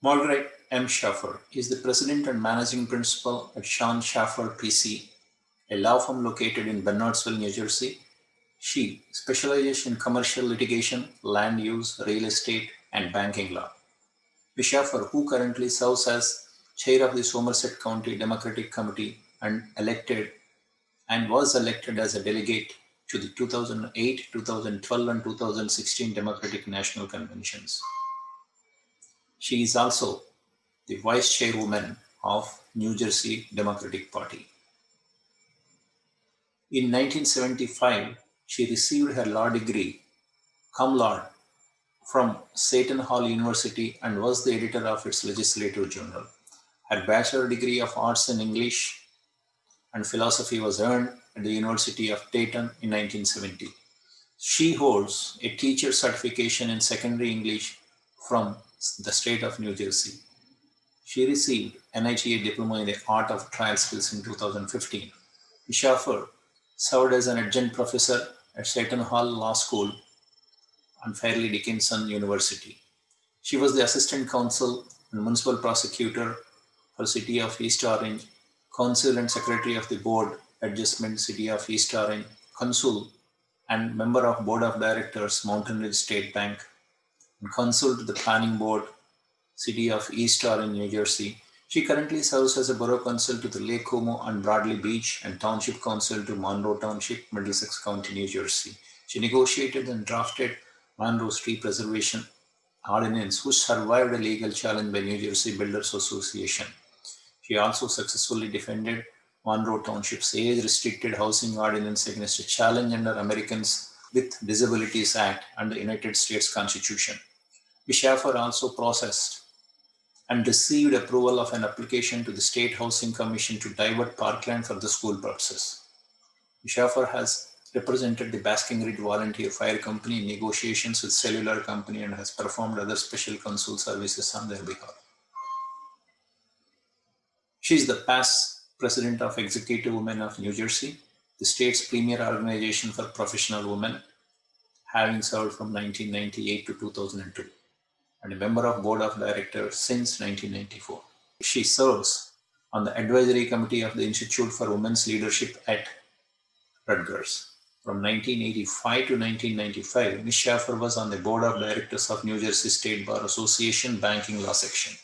Marguerite M. Schaffer is the president and managing principal at Schaffer PC, a law firm located in Bernardsville, New Jersey. She specializes in commercial litigation, land use, real estate, and banking law. Ms. Schaffer, who currently serves as chair of the Somerset County Democratic Committee and was elected as a delegate to the 2008, 2012, and 2016 Democratic National Conventions. She is also the vice chairwoman of New Jersey Democratic Party. In 1975, she received her law degree, cum laude, from Seton Hall University and was the editor of its legislative journal. Her bachelor degree of arts in English and philosophy was earned at the University of Dayton in 1970. She holds a teacher certification in secondary English from the state of New Jersey. She received NITA diploma in the art of trial skills in 2015. Ms. Schaffer served as an adjunct professor at Seton Hall Law School and Fairleigh Dickinson University. She was the assistant counsel and municipal prosecutor for City of East Orange, counsel and secretary of the board adjustment City of East Orange, consul and member of board of directors Mountain Ridge State Bank, and consul to the planning board City of East Orange, New Jersey. She currently serves as a borough counsel to the Lake Como and Bradley Beach and township counsel to Monroe Township, Middlesex County, New Jersey. She negotiated and drafted Monroe's Tree Preservation Ordinance, which survived a legal challenge by New Jersey Builders Association. She also successfully defended Monroe Township's age-restricted housing ordinance against a challenge under Americans with Disabilities Act and the United States Constitution. Ms. Schaffer also processed and received approval of an application to the State Housing Commission to divert parkland for the school purposes. Ms. Schaffer has represented the Basking Ridge Volunteer Fire Company in negotiations with Cellular Company and has performed other special counsel services on their behalf. She is the past president of Executive Women of New Jersey, the state's premier organization for professional women, having served from 1998 to 2002, and a member of board of directors since 1994. She serves on the advisory committee of the Institute for Women's Leadership at Rutgers. From 1985 to 1995, Ms. Schaffer was on the board of directors of New Jersey State Bar Association Banking Law Section.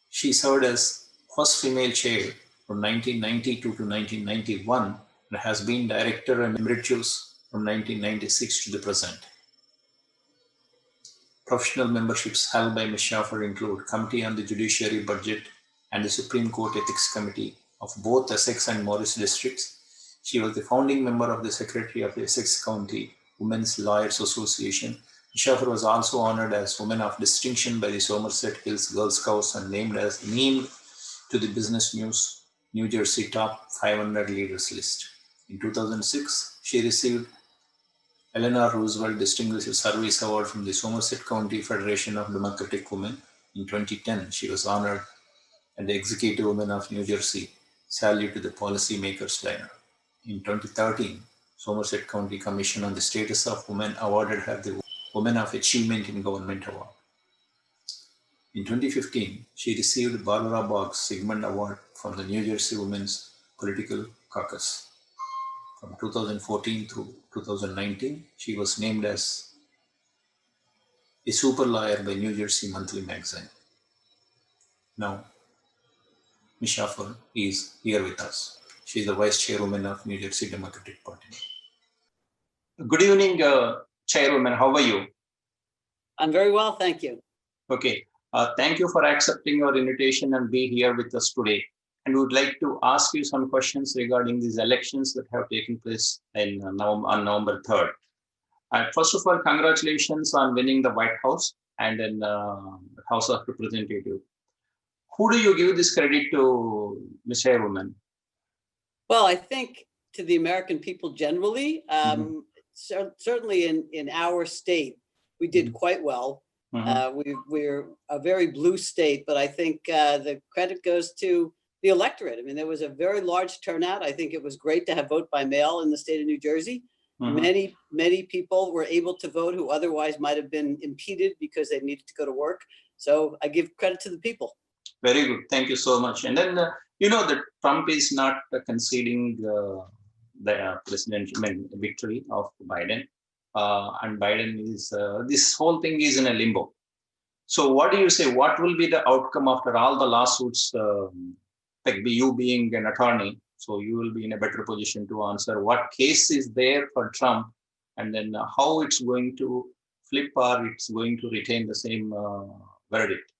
She served as first female chair from 1992 to 1991 and has been director emeritus from 1996 to the present. Professional memberships held by Ms. Schaffer include Committee on the Judiciary Budget and the Supreme Court Ethics Committee of both Essex and Morris districts. She was the founding member of the Secretary of the Essex County Women's Lawyers Association. Ms. Schaffer was also honored as Woman of Distinction by the Somerset Hills Girl Scouts and named to the Business News New Jersey Top 500 Leaders list. In 2006, she received Eleanor Roosevelt Distinguished Service Award from the Somerset County Federation of Democratic Women. In 2010, she was honored at the Executive Women of New Jersey Salute to the Policymakers Dinner. In 2013, Somerset County Commission on the Status of Women awarded her the Women of Achievement in Government Award. In 2015, she received Barbara Boggs Sigmund Award from the New Jersey Women's Political Caucus. From 2014 through 2019, she was named as a super lawyer by New Jersey Monthly Magazine. Now, Ms. Schaffer is here with us. She is the vice chairwoman of New Jersey Democratic Party. Good evening, chairwoman. How are you? I'm very well, thank you. Okay. Thank you for accepting our invitation and be here with us today. And we would like to ask you some questions regarding these elections that have taken place on November 3rd. First of all, congratulations on winning the White House and then House of Representatives. Who do you give this credit to, Ms. Chairwoman? Well, I think to the American people generally, certainly in our state, we did quite well. We're a very blue state, but I think the credit goes to the electorate. I mean, there was a very large turnout. I think it was great to have vote by mail in the state of New Jersey. Many people were able to vote who otherwise might have been impeded because they needed to go to work. So I give credit to the people. Very good. Thank you so much. And then, you know, that Trump is not conceding the presidential victory of Biden. And Biden is, this whole thing is in a limbo. So what do you say? What will be the outcome after all the lawsuits? Like you being an attorney, so you will be in a better position to answer what case is there for Trump, and then how it's going to flip or it's going to retain the same verdict.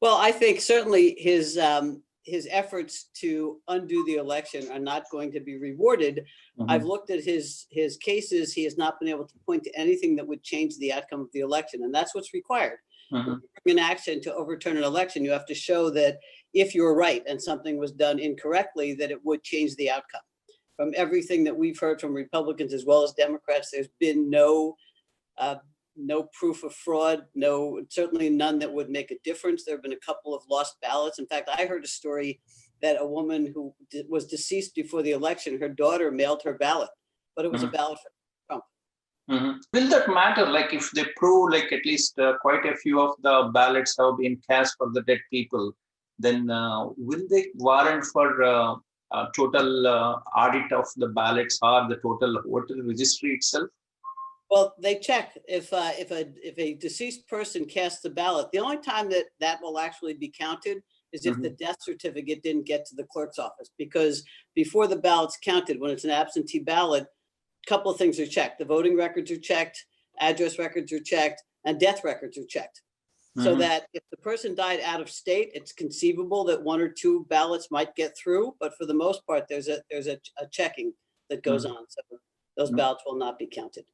Well, I think certainly his efforts to undo the election are not going to be rewarded. I've looked at his cases. He has not been able to point to anything that would change the outcome of the election, and that's what's required. In action to overturn an election, you have to show that if you're right and something was done incorrectly, that it would change the outcome. From everything that we've heard from Republicans as well as Democrats, there's been no proof of fraud, certainly none that would make a difference. There have been a couple of lost ballots. In fact, I heard a story that a woman who was deceased before the election, her daughter mailed her ballot, but it was a ballot for Trump. Will that matter? Like if they prove like at least quite a few of the ballots have been cast for the dead people, then will they warrant for a total audit of the ballots or the total voter registry itself? Well, they check if a deceased person casts a ballot. The only time that will actually be counted is if the death certificate didn't get to the clerk's office, because before the ballot's counted, when it's an absentee ballot, a couple of things are checked. The voting records are checked, address records are checked, and death records are checked. So that if the person died out of state, it's conceivable that one or two ballots might get through, but for the most part, there's a checking that goes on. So those ballots will not be counted.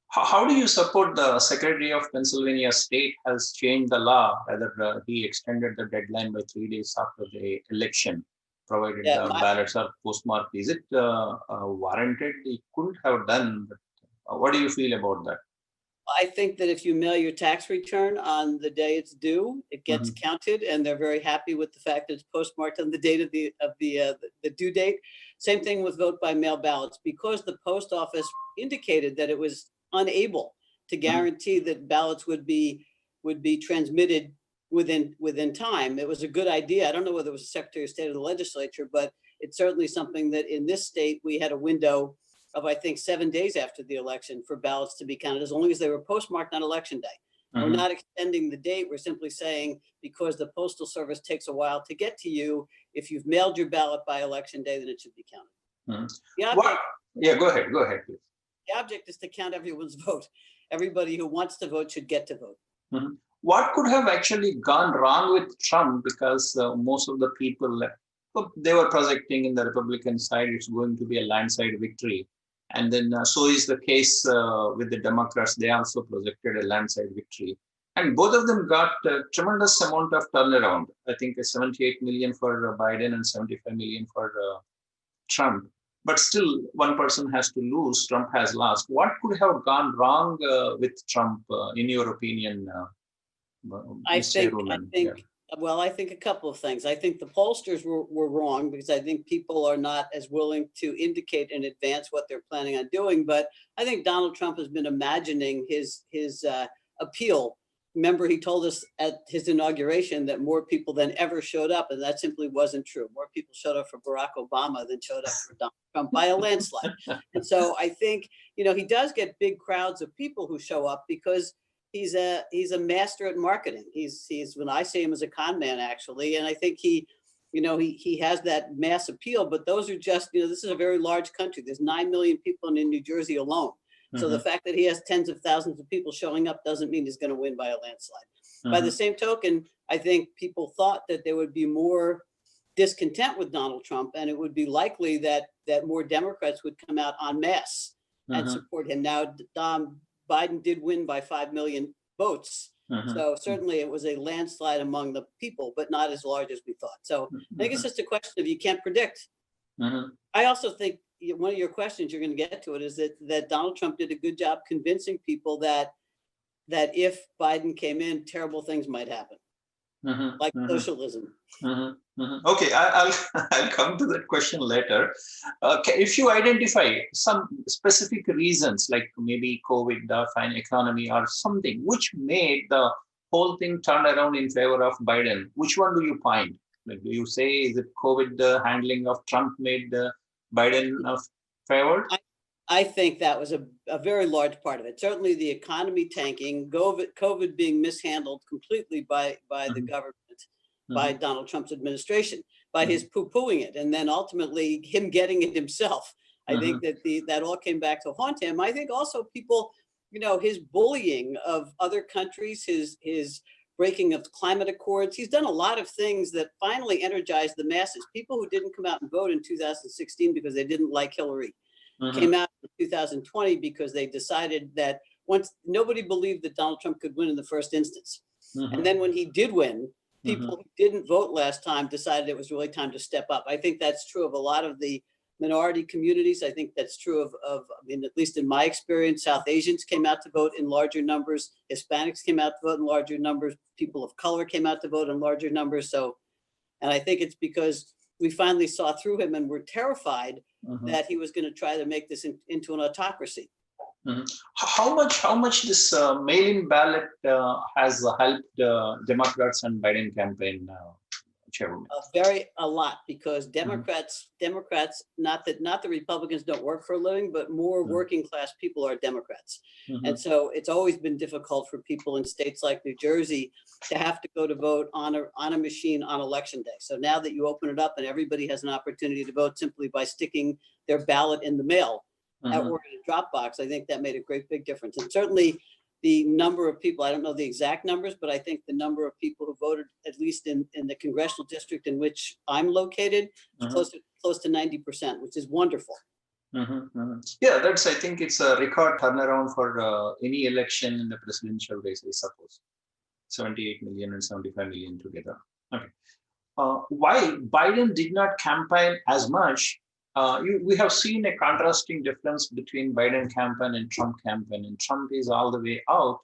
How do you support the Secretary of Pennsylvania State has changed the law, whether he extended the deadline by 3 days after the election, provided the ballots are postmarked? Is it warranted? He couldn't have done, but what do you feel about that? I think that if you mail your tax return on the day it's due, it gets counted, and they're very happy with the fact that it's postmarked on the date of the due date. Same thing with vote by mail ballots, because the post office indicated that it was unable to guarantee that ballots would be transmitted within time. It was a good idea. I don't know whether it was the Secretary of State or the legislature, but it's certainly something that in this state we had a window of, I think, 7 days after the election for ballots to be counted, as long as they were postmarked on election day. We're not extending the date. We're simply saying, because the Postal Service takes a while to get to you, if you've mailed your ballot by election day, then it should be counted. Go ahead, please. The object is to count everyone's vote. Everybody who wants to vote should get to vote. What could have actually gone wrong with Trump? Because most of the people, they were projecting in the Republican side, it's going to be a landslide victory. And then so is the case with the Democrats. They also projected a landslide victory. And both of them got a tremendous amount of turnaround. I think 78 million for Biden and 75 million for Trump. But still, one person has to lose. Trump has lost. What could have gone wrong with Trump, in your opinion? I think a couple of things. I think the pollsters were wrong, because I think people are not as willing to indicate in advance what they're planning on doing. But I think Donald Trump has been imagining his appeal. Remember, he told us at his inauguration that more people than ever showed up, and that simply wasn't true. More people showed up for Barack Obama than showed up for Donald Trump by a landslide. And so I think, he does get big crowds of people who show up because he's a master at marketing. He's when I see him as a con man, actually, and I think he has that mass appeal. But those are just, this is a very large country. There's 9 million people in New Jersey alone. So the fact that he has tens of thousands of people showing up doesn't mean he's going to win by a landslide. By the same token, I think people thought that there would be more discontent with Donald Trump, and it would be likely that more Democrats would come out en masse and support him. Now, Biden did win by 5 million votes. So certainly it was a landslide among the people, but not as large as we thought. So I think it's just a question of, you can't predict. I also think one of your questions, you're going to get to it, is that Donald Trump did a good job convincing people that if Biden came in, terrible things might happen. like socialism. Okay, I'll I'll come to that question later. If you identify some specific reasons, like maybe COVID, fine economy, or something, which made the whole thing turn around in favor of Biden, which one do you find? Like, do you say is it COVID, the handling of Trump made Biden favored? I think that was a very large part of it. Certainly the economy tanking, COVID being mishandled completely by the government, by Donald Trump's administration, by his poo-pooing it, and then ultimately him getting it himself. I think that that all came back to haunt him. I think also people, you know, his bullying of other countries, his breaking of climate accords. He's done a lot of things that finally energized the masses. People who didn't come out and vote in 2016 because they didn't like Hillary came out in 2020 because they decided that once nobody believed that Donald Trump could win in the first instance. And then when he did win, people who didn't vote last time decided it was really time to step up. I think that's true of a lot of the minority communities. I think that's true of I mean, at least in my experience, South Asians came out to vote in larger numbers. Hispanics came out to vote in larger numbers. People of color came out to vote in larger numbers. So, and I think it's because we finally saw through him and were terrified that he was going to try to make this into an autocracy. How much this mail-in ballot has helped Democrats and Biden campaign, Chairwoman? A lot, because Democrats, not the Republicans don't work for a living, but more working class people are Democrats. And so it's always been difficult for people in states like New Jersey to have to go to vote on a machine on election day. So now that you open it up and everybody has an opportunity to vote simply by sticking their ballot in the mail or in a drop box, I think that made a great big difference. And certainly the number of people, I don't know the exact numbers, but I think the number of people who voted, at least in the congressional district in which I'm located, is close to 90%, which is wonderful. Yeah, that's, I think it's a record turnaround for any election in the presidential race, I suppose. 78 million and 75 million together. Okay. Why Biden did not campaign as much? We have seen a contrasting difference between Biden campaign and Trump campaign. And Trump is all the way out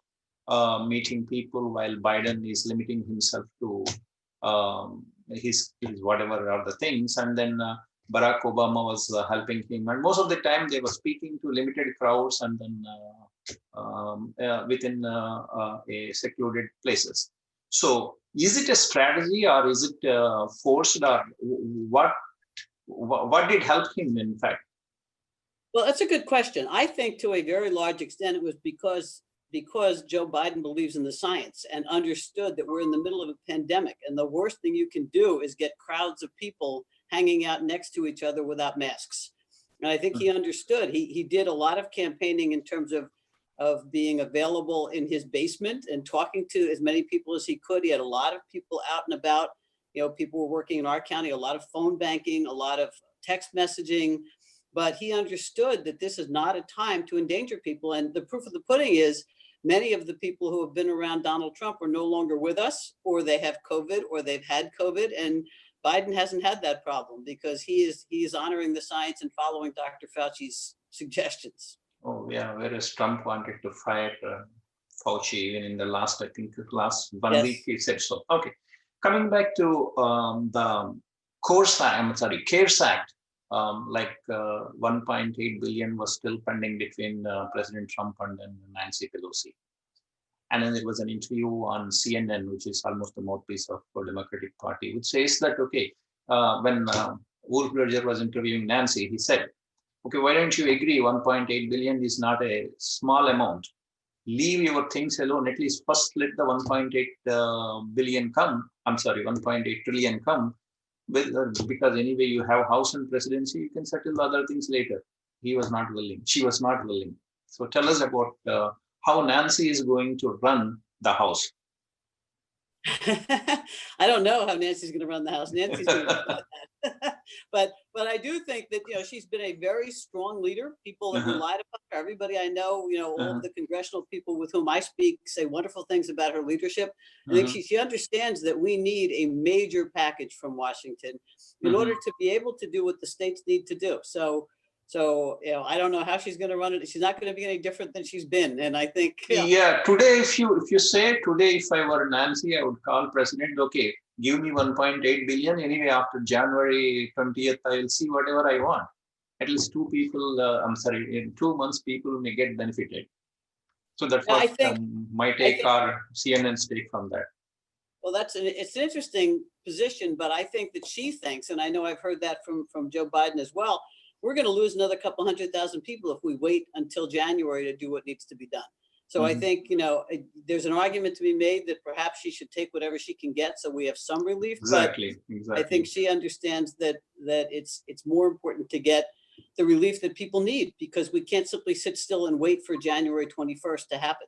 meeting people, while Biden is limiting himself to his whatever are the things. And then Barack Obama was helping him. And most of the time they were speaking to limited crowds and then within a secluded places. So is it a strategy or is it forced, or what did help him, in fact? Well, that's a good question. I think to a very large extent it was because Joe Biden believes in the science and understood that we're in the middle of a pandemic, and the worst thing you can do is get crowds of people hanging out next to each other without masks. And I think he understood. He did a lot of campaigning in terms of being available in his basement and talking to as many people as he could. He had a lot of people out and about. You know, people were working in our county, a lot of phone banking, a lot of text messaging, but he understood that this is not a time to endanger people. And the proof of the pudding is many of the people who have been around Donald Trump are no longer with us, or they have COVID, or they've had COVID. And Biden hasn't had that problem because he is honoring the science and following Dr. Fauci's suggestions. Oh yeah, whereas Trump wanted to fire Fauci even in the last, I think last 1 week he said so. Okay. Coming back to the CARES Act, like 1.8 billion was still pending between President Trump and then Nancy Pelosi. And then there was an interview on CNN, which is almost the mouthpiece of the Democratic Party, which says that, okay, when Wolf Blitzer was interviewing Nancy, he said, okay, why don't you agree 1.8 billion is not a small amount. Leave your things alone, at least first let the 1.8 billion come. I'm sorry, 1.8 trillion come, with, because anyway you have House and presidency, you can settle the other things later. He was not willing. She was not willing. So tell us about how Nancy is going to run the House. I don't know how Nancy's going to run the House. Nancy's going to run that. but I do think that, you know, she's been a very strong leader. People have relied upon her. Everybody I know, you know, all of the congressional people with whom I speak say wonderful things about her leadership. I think she understands that we need a major package from Washington in order to be able to do what the states need to do. So So, I don't know how she's going to run it. She's not going to be any different than she's been. And I think, yeah, today, if you say today, if I were Nancy, I would call President, okay, give me 1.8 billion. Anyway, after January 20th, I will see whatever I want. At least two people, I'm sorry, in 2 months, people may get benefited. So that's I what think, my take or CNN's take from that. well, it's an interesting position, but I think that she thinks, and I know I've heard that from Joe Biden as well, we're going to lose another couple 100,000 people if we wait until January to do what needs to be done. So I think, there's an argument to be made that perhaps she should take whatever she can get so we have some relief. Exactly. But I think she understands that it's more important to get the relief that people need, because we can't simply sit still and wait for January 21st to happen.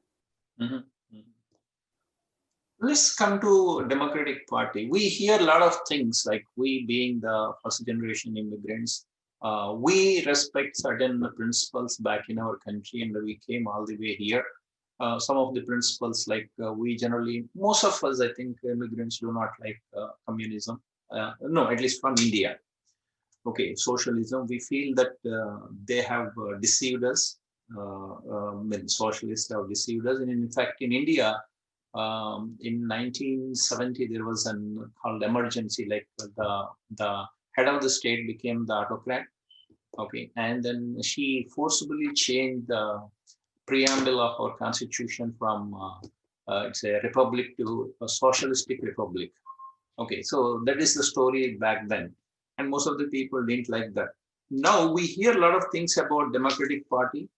Let's come to Democratic Party. We hear a lot of things, like we being the first generation immigrants, we respect certain principles back in our country, and we came all the way here. Some of the principles, like we generally, most of us, I think, immigrants do not like communism. No, at least from India. Okay, socialism. We feel that they have deceived us. Socialists have deceived us, and in fact, in India, in 1970, there was an called emergency, like the head of the state became the autocrat. Okay, and then she forcibly changed the preamble of our constitution from it's a republic to a socialistic republic. Okay, so that is the story back then, and most of the people didn't like that. Now we hear a lot of things about Democratic Party,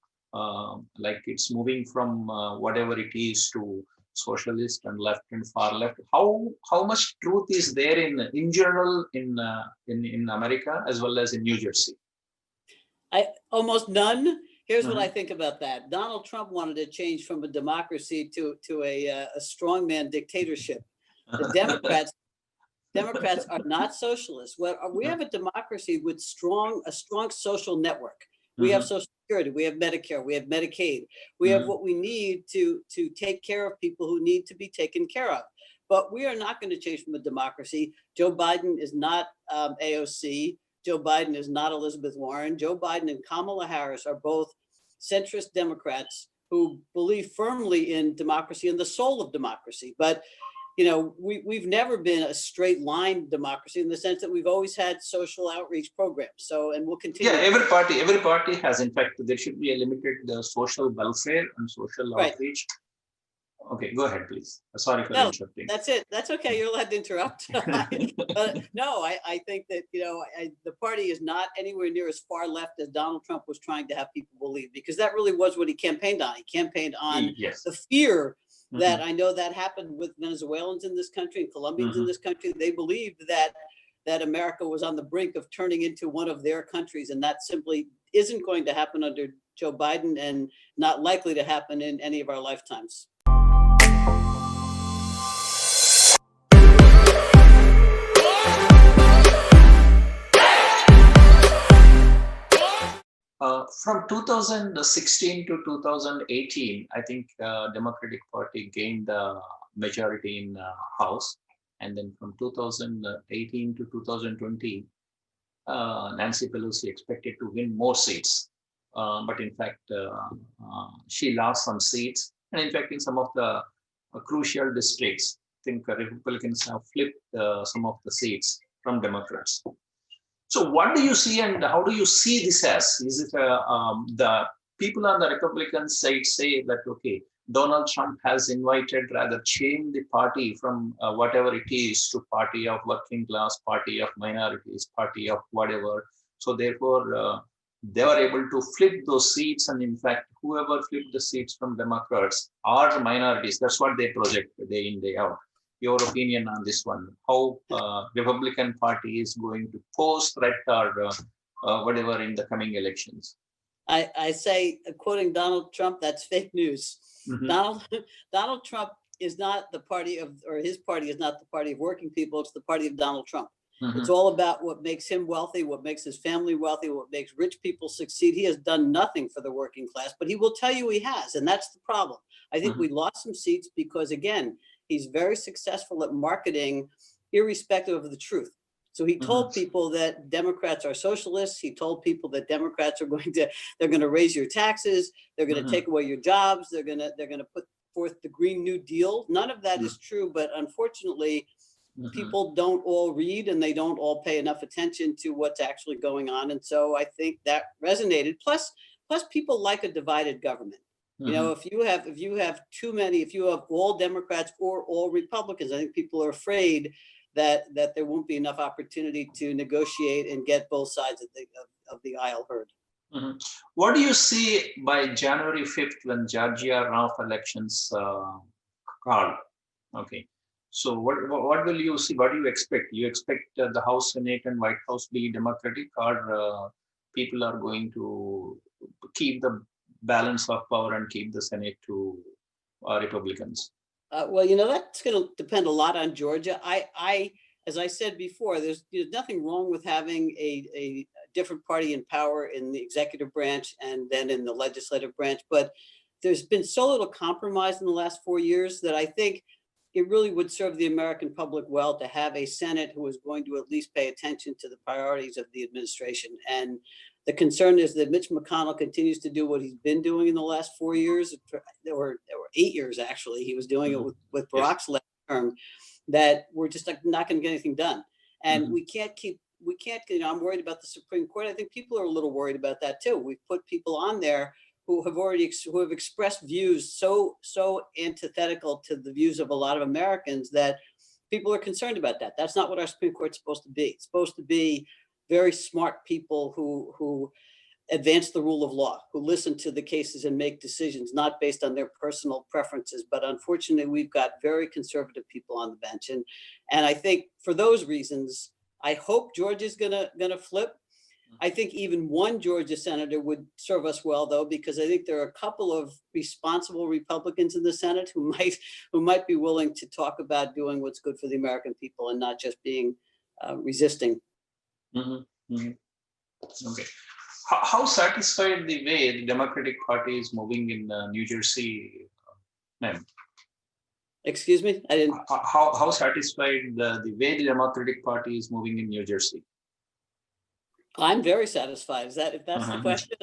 like it's moving from whatever it is to socialist and left and far left. How much truth is there in general in America as well as in New Jersey? Almost none. Here's what I think about that. Donald Trump wanted to change from a democracy to a strongman dictatorship. The Democrats are not socialists. Well, we have a democracy with a strong social network. We have Social Security, we have Medicare, we have Medicaid. We have what we need to take care of people who need to be taken care of. But we are not going to change from a democracy. Joe Biden is not AOC. Joe Biden is not Elizabeth Warren. Joe Biden and Kamala Harris are both centrist Democrats who believe firmly in democracy and the soul of democracy. But we've never been a straight line democracy, in the sense that we've always had social outreach programs. So, and we'll continue. Yeah, every party has. In fact, there should be a limited social welfare and social outreach. Okay, go ahead, please. Sorry for interrupting. That's it. That's okay. You're allowed to interrupt. No, I think that, the party is not anywhere near as far left as Donald Trump was trying to have people believe, because that really was what he campaigned on. He campaigned on the fear that I know that happened with Venezuelans in this country and Colombians in this country. They believed that America was on the brink of turning into one of their countries, and that simply isn't going to happen under Joe Biden, and not likely to happen in any of our lifetimes. From 2016 to 2018, I think Democratic Party gained the majority in House, and then from 2018 to 2020, Nancy Pelosi expected to win more seats, but in fact, she lost some seats, and in fact, in some of the crucial districts, I think Republicans have flipped some of the seats from Democrats. So what do you see, and how do you see this as? Is it the people on the Republican side say that, okay, Donald Trump has invited, rather changed the party from whatever it is to party of working class, party of minorities, party of whatever. So therefore, they were able to flip those seats. And in fact, whoever flipped the seats from Democrats are minorities. That's what they project day in, day out. Your opinion on this one, how Republican Party is going to pose threat or whatever in the coming elections? I say, quoting Donald Trump, that's fake news. Donald Trump is not the party of, or his party is not the party of working people. It's the party of Donald Trump. It's all about what makes him wealthy, what makes his family wealthy, what makes rich people succeed. He has done nothing for the working class, but he will tell you he has. And that's the problem. I think we lost some seats because, again, he's very successful at marketing irrespective of the truth. So he told people that Democrats are socialists. He told people that Democrats are they're going to raise your taxes. They're going to take away your jobs. They're going to put forth the Green New Deal. None of that is true, but unfortunately, people don't all read and they don't all pay enough attention to what's actually going on. And so I think that resonated. Plus people like a divided government. You know, if you have if you have all Democrats or all Republicans, I think people are afraid that there won't be enough opportunity to negotiate and get both sides of the aisle heard. What do you see by January 5th when Georgia runoff elections called? Okay. So what will you see? What do you expect? You expect the House, Senate, and White House be Democratic, or people are going to keep the balance of power and keep the Senate to Republicans? Well, you know, that's going to depend a lot on Georgia. As I said before, there's nothing wrong with having a different party in power in the executive branch and then in the legislative branch. But there's been so little compromise in the last 4 years that I think it really would serve the American public well to have a Senate who is going to at least pay attention to the priorities of the administration. And the concern is that Mitch McConnell continues to do what he's been doing in the last 4 years, or 8 years actually. He was doing it with Barack's last term, that we're just not going to get anything done. And we can't, you know, I'm worried about the Supreme Court. I think people are a little worried about that too. We've put people on there who have expressed views so antithetical to the views of a lot of Americans that people are concerned about that. That's not what our Supreme Court's supposed to be. It's supposed to be very smart people who advance the rule of law, who listen to the cases and make decisions, not based on their personal preferences. But unfortunately, we've got very conservative people on the bench. And I think for those reasons, I hope Georgia's gonna flip. I think even one Georgia senator would serve us well, though, because I think there are a couple of responsible Republicans in the Senate who might be willing to talk about doing what's good for the American people and not just being resisting. Okay. How satisfied the way the Democratic Party is moving in New Jersey, ma'am? Excuse me, I didn't. How satisfied the way the Democratic Party is moving in New Jersey? I'm very satisfied. If that's the question?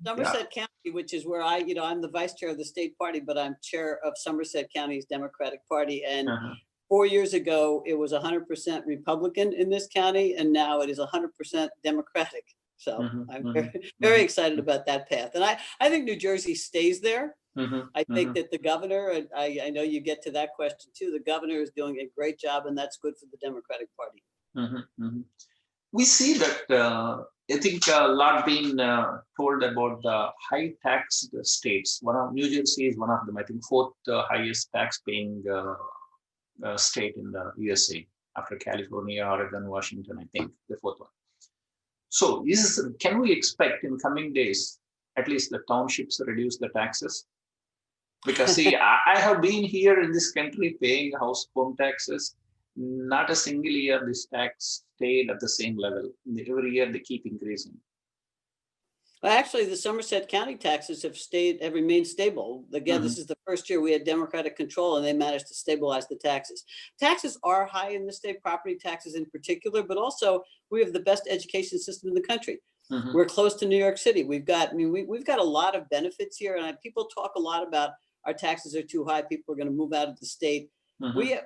Somerset County, which is where I'm the vice chair of the state party, but I'm chair of Somerset County's Democratic Party. And 4 years ago, it was 100% Republican in this county, and now it is 100% Democratic. So I'm very excited about that path. And I think New Jersey stays there. I think that the governor, and I know you get to that question too, the governor is doing a great job, and that's good for the Democratic Party. We see that I think a lot being told about the high tax states. New Jersey is one of them. I think fourth highest tax paying state in the USA after California, Oregon, Washington. I think the fourth one. So can we expect in coming days at least the townships reduce the taxes? Because see, I have been here in this country paying home taxes. Not a single year this tax stayed at the same level. Every year they keep increasing. Well, actually, the Somerset County taxes have remained stable. Again, this is the first year we had Democratic control, and they managed to stabilize the taxes. Taxes are high in the state, property taxes in particular, but also we have the best education system in the country. We're close to New York City. We've got a lot of benefits here, and people talk a lot about our taxes are too high. People are going to move out of the state.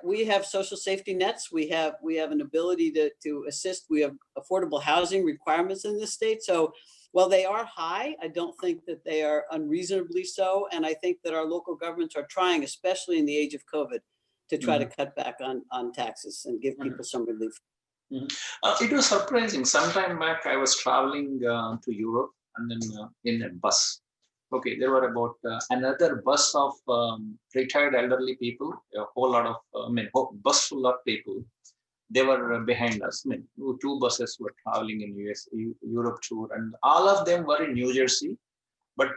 We have social safety nets. We have an ability to assist. We have affordable housing requirements in this state. So while they are high, I don't think that they are unreasonably so. And I think that our local governments are trying, especially in the age of COVID, to try to cut back on taxes and give people some relief. It was surprising. Sometime back, I was traveling to Europe and then in a bus. Okay, there were about another bus of retired elderly people, a whole lot of, bus full of people. They were behind us. Two buses were traveling in Europe tour, and all of them were in New Jersey. But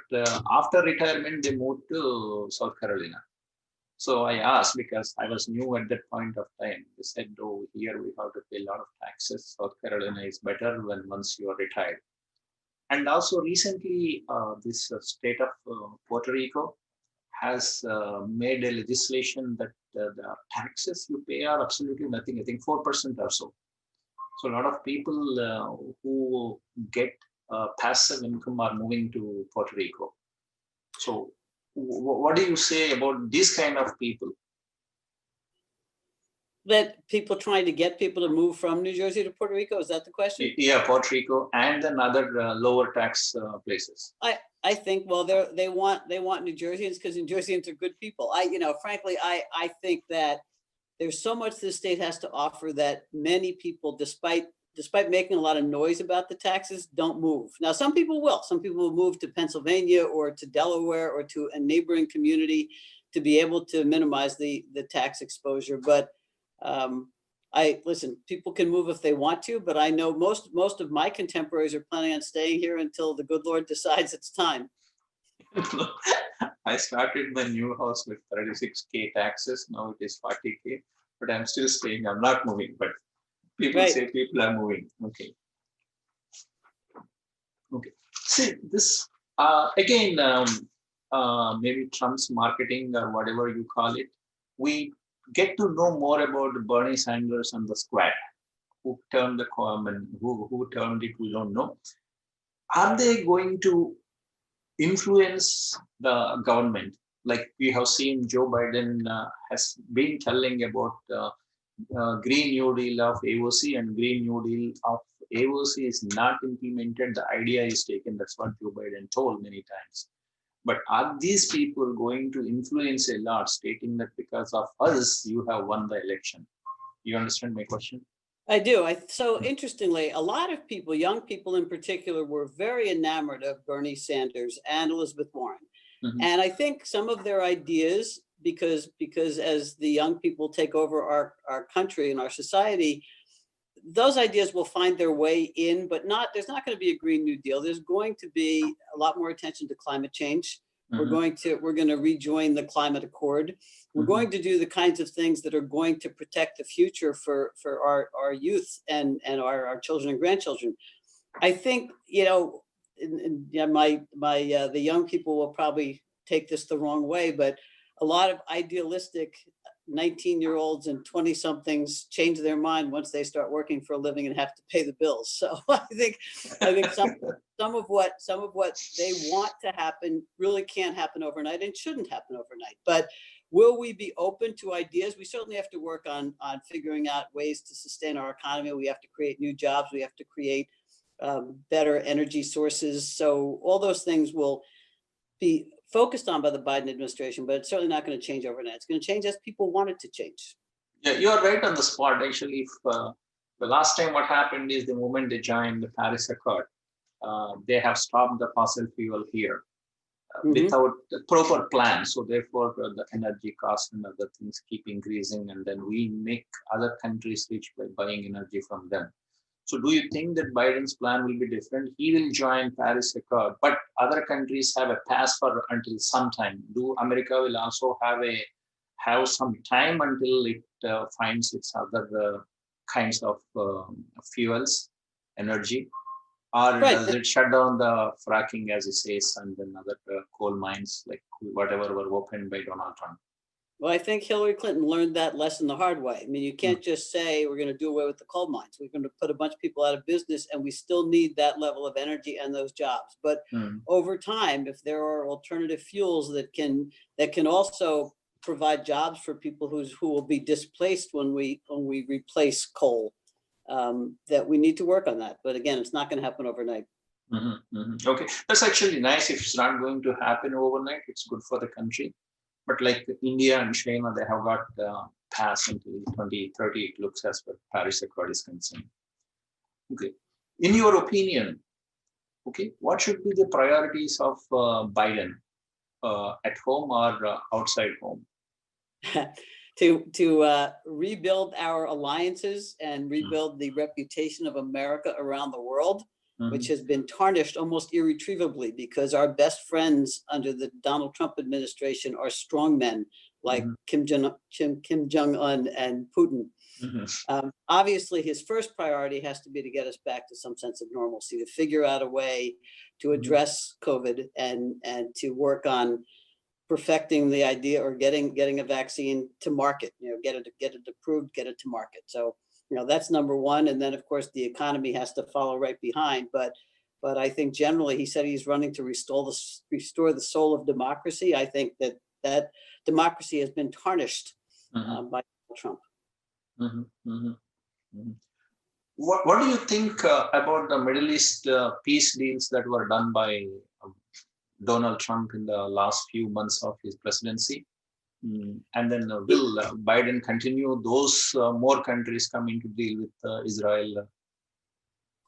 after retirement, they moved to South Carolina. So I asked, because I was new at that point of time. They said, "Oh, here we have to pay a lot of taxes. South Carolina is better once you are retired." And also recently, this state of Puerto Rico has made a legislation that the taxes you pay are absolutely nothing. I think 4% or so. So a lot of people who get passive income are moving to Puerto Rico. So what do you say about these kind of people? That people trying to get people to move from New Jersey to Puerto Rico, is that the question? Yeah, Puerto Rico and then other lower tax places. I think, well, they want New Jerseyans because New Jerseyans are good people. Frankly, I think that there's so much this state has to offer that many people, despite making a lot of noise about the taxes, don't move. Now, some people will. Some people will move to Pennsylvania or to Delaware or to a neighboring community to be able to minimize the tax exposure. But listen, people can move if they want to, but I know most of my contemporaries are planning on staying here until the good Lord decides it's time. I started my new house with 36K taxes. Now it is 40K, but I'm still staying. I'm not moving, but people say people are moving. Okay. See this again. Maybe Trump's marketing or whatever you call it. We get to know more about Bernie Sanders and the squad. Who turned the comment? Who turned it? We don't know. Are they going to influence the government? Like we have seen, Joe Biden has been telling about Green New Deal of AOC, and Green New Deal of AOC is not implemented. The idea is taken. That's what Joe Biden told many times. But are these people going to influence a lot, stating that because of us, you have won the election? You understand my question? I do. So interestingly, a lot of people, young people in particular, were very enamored of Bernie Sanders and Elizabeth Warren. Mm-hmm. And I think some of their ideas, because as the young people take over our country and our society, those ideas will find their way in, but there's not going to be a Green New Deal. There's going to be a lot more attention to climate change. Mm-hmm. We're going to rejoin the climate accord. We're mm-hmm. going to do the kinds of things that are going to protect the future for our youth and our children and grandchildren. I think, the young people will probably take this the wrong way, but a lot of idealistic 19-year-olds and 20-somethings change their mind once they start working for a living and have to pay the bills. So I think some of what they want to happen really can't happen overnight and shouldn't happen overnight. But will we be open to ideas? We certainly have to work on figuring out ways to sustain our economy. We have to create new jobs. We have to create better energy sources. So all those things will be focused on by the Biden administration, but it's certainly not going to change overnight. It's going to change as people want it to change. Yeah, you're right on the spot. Actually, if, the last time what happened is the moment they joined the Paris Accord, they have stopped the fossil fuel here mm-hmm. without the proper plan. So therefore, the energy costs and other things keep increasing, and then we make other countries rich by buying energy from them. So do you think that Biden's plan will be different? He will join Paris Accord, but other countries have a pass for until some time. Do America will also have some time until it finds its other kinds of fuels, energy? Or does it shut down the fracking, as it says, and then other coal mines, like whatever were opened by Donald Trump? Well, I think Hillary Clinton learned that lesson the hard way. I mean, you can't just say we're going to do away with the coal mines. We're going to put a bunch of people out of business, and we still need that level of energy and those jobs. But over time, if there are alternative fuels that can also provide jobs for people who will be displaced when we replace coal, that we need to work on that. But again, it's not going to happen overnight. Mm-hmm, mm-hmm. Okay, that's actually nice. If it's not going to happen overnight, it's good for the country. But like India and China, they have got passed until 2030, it looks, as per Paris Accord is concerned. Okay. In your opinion, okay, what should be the priorities of Biden at home or outside home? To rebuild our alliances and rebuild the reputation of America around the world, which has been tarnished almost irretrievably because our best friends under the Donald Trump administration are strongmen like Kim Jong-un and Putin. Obviously, his first priority has to be to get us back to some sense of normalcy, to figure out a way to address COVID and to work on perfecting the idea or getting a vaccine to market, get it approved, get it to market. So, that's number one. And then of course the economy has to follow right behind. But I think generally he said he's running to restore the soul of democracy. I think that democracy has been tarnished by Trump. What do you think about the Middle East peace deals that were done by Donald Trump in the last few months of his presidency? And then will Biden continue those more countries coming to deal with Israel?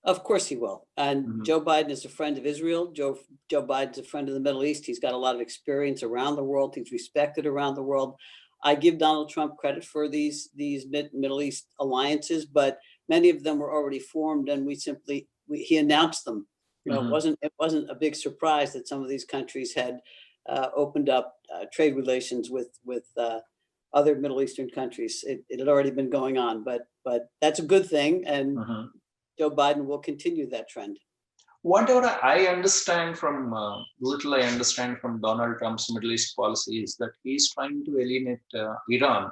Of course he will. And Joe Biden is a friend of Israel. Joe Biden's a friend of the Middle East. He's got a lot of experience around the world. He's respected around the world. I give Donald Trump credit for these Middle East alliances, but many of them were already formed, and he announced them. It wasn't a big surprise that some of these countries had opened up trade relations with other Middle Eastern countries. It had already been going on, but that's a good thing, and Joe Biden will continue that trend. Whatever I understand from little I understand from Donald Trump's Middle East policy is that he's trying to alienate Iran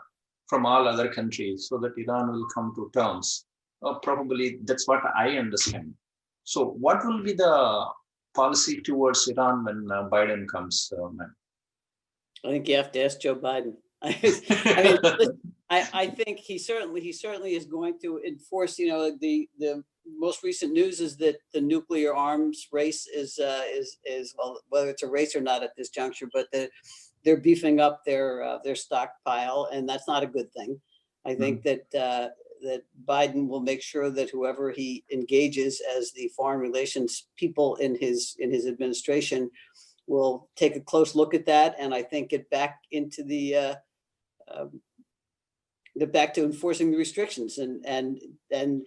from all other countries so that Iran will come to terms. Probably that's what I understand. So what will be the policy towards Iran when Biden comes, ma'am? I think you have to ask Joe Biden. I think he certainly is going to enforce. The most recent news is that the nuclear arms race is well, whether it's a race or not at this juncture, but they're beefing up their stockpile, and that's not a good thing. I think that Biden will make sure that whoever he engages as the foreign relations people in his administration will take a close look at that, and I think get back into back to enforcing the restrictions and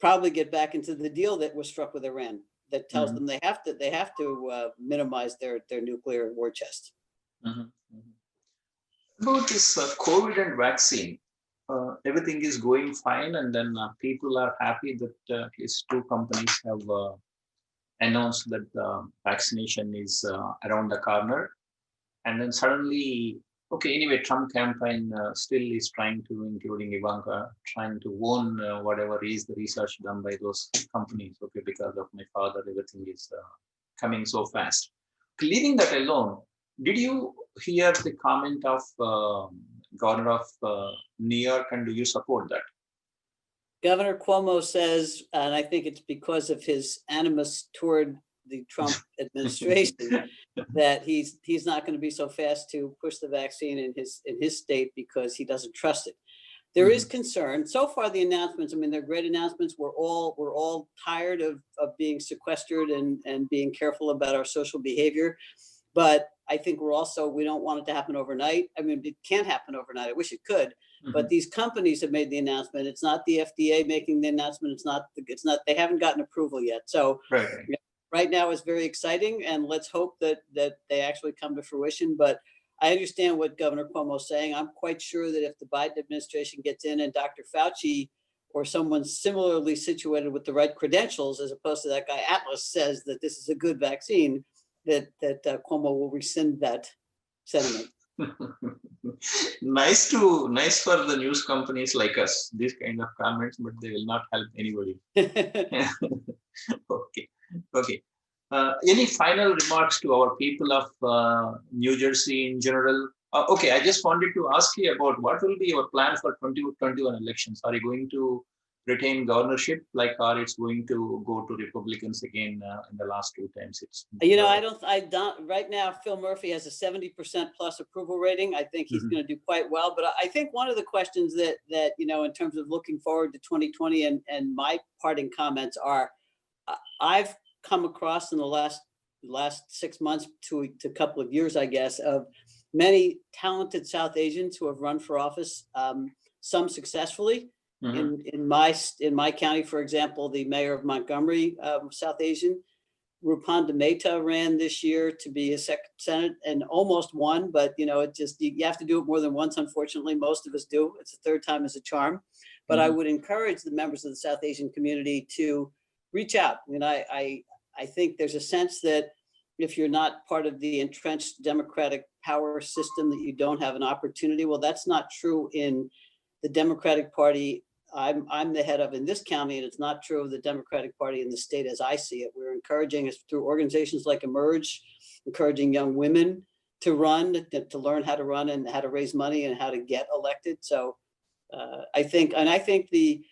probably get back into the deal that was struck with Iran that tells them they have to minimize their nuclear war chest. About this COVID and vaccine, everything is going fine, and then people are happy that at least two companies have announced that the vaccination is around the corner. And then suddenly, okay, anyway, Trump campaign still is trying to, including Ivanka, trying to own whatever is the research done by those companies. Okay, because of my father, everything is coming so fast. Leaving that alone, did you hear the comment of Governor of New York, and do you support that? Governor Cuomo says, and I think it's because of his animus toward the Trump administration, that he's not going to be so fast to push the vaccine in his state because he doesn't trust it. There is concern. So far, the announcements, they're great announcements. We're all tired of being sequestered and being careful about our social behavior. But I think we don't want it to happen overnight. It can't happen overnight. I wish it could. But these companies have made the announcement. It's not the FDA making the announcement. It's not. They haven't gotten approval yet. So right now it's very exciting, and let's hope that they actually come to fruition. But I understand what Governor Cuomo is saying. I'm quite sure that if the Biden administration gets in and Dr. Fauci or someone similarly situated with the right credentials, as opposed to that guy Atlas, says that this is a good vaccine, that Cuomo will rescind that sentiment. Nice for the news companies like us, these kind of comments, but they will not help anybody. Okay. Any final remarks to our people of New Jersey in general? Okay, I just wanted to ask you about what will be your plan for 2021 elections. Are you going to retain governorship, or it's going to go to Republicans again in the last two times? I don't. Right now, Phil Murphy has a 70% plus approval rating. I think he's going to do quite well. But I think one of the questions that in terms of looking forward to 2020 and my parting comments are, I've come across in the last 6 months to a couple of years, I guess, of many talented South Asians who have run for office, some successfully. In my county, for example, the mayor of Montgomery, South Asian, Rupanda Mehta, ran this year to be a Senate and almost won, but it just, you have to do it more than once. Unfortunately, most of us do. It's the third time is a charm. But I would encourage the members of the South Asian community to reach out. I think there's a sense that if you're not part of the entrenched Democratic power system, that you don't have an opportunity. Well, that's not true in the Democratic Party I'm the head of in this county, and it's not true of the Democratic Party in the state as I see it. We're encouraging us through organizations like Emerge, encouraging young women to run, to learn how to run and how to raise money and how to get elected. So I think the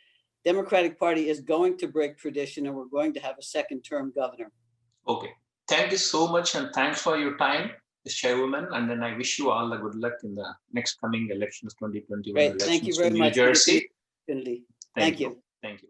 Democratic Party is going to break tradition, and we're going to have a second term governor. Okay. Thank you so much, and thanks for your time, Ms. Chairwoman. And then I wish you all the good luck in the next coming elections, 2021 Great. elections Thank you very in New much Jersey. for the opportunity. Thank you. Thank you.